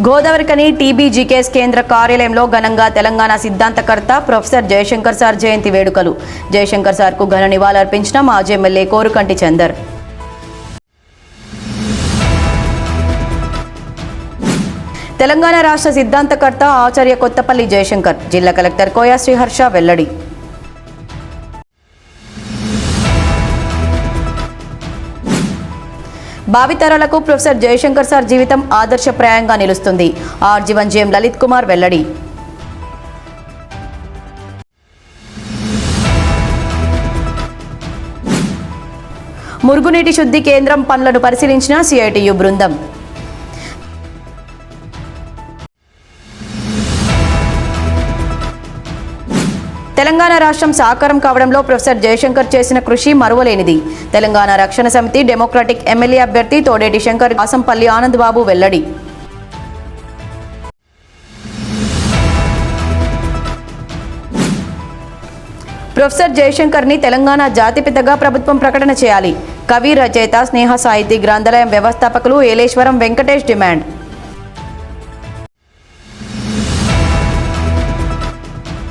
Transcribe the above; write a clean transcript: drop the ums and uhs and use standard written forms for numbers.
Godavarikhani TBGKS కేంద్ర కార్యాలయంలో ఘనంగా తెలంగాణ సిద్ధాంతకర్త ప్రొఫెసర్ జయశంకర్ సార్ జయంతి వేడుకలు. జయశంకర్ సార్కు ఘన నివాళులర్పించిన మాజీ ఎమ్మెల్యే కోరుకంటి చందర్. తెలంగాణ రాష్ట్ర సిద్ధాంతకర్త ఆచార్య కొత్తపల్లి జయశంకర్. జిల్లా కలెక్టర్ కోయా శ్రీహర్ష వెల్లడి. భావితరాలకు ప్రొఫెసర్ జయశంకర్ సార్ జీవితం ఆదర్శప్రాయంగా నిలుస్తుంది. ఆర్జీవన్ జేఎం లలిత్ కుమార్ వెల్లడి. మురుగునీటి శుద్ధి కేంద్రం పనులను పరిశీలించిన సిఐటియు బృందం. తెలంగాణ రాష్ట్రం సాకారం కావడంలో ప్రొఫెసర్ జయశంకర్ చేసిన కృషి మరువలేనిది. తెలంగాణ రక్షణ సమితి డెమోక్రాటిక్ ఎమ్మెల్యే అభ్యర్థి తోడేటి శంకర్ వాసంపల్లి ఆనంద్ బాబు వెల్లడి. ప్రొఫెసర్ జయశంకర్ ని తెలంగాణ జాతిపితగా ప్రభుత్వం ప్రకటన చేయాలి. కవి, రచయిత, స్నేహ సాహితీ గ్రంథాలయం వ్యవస్థాపకులు ఏలేశ్వరం వెంకటేష్ డిమాండ్.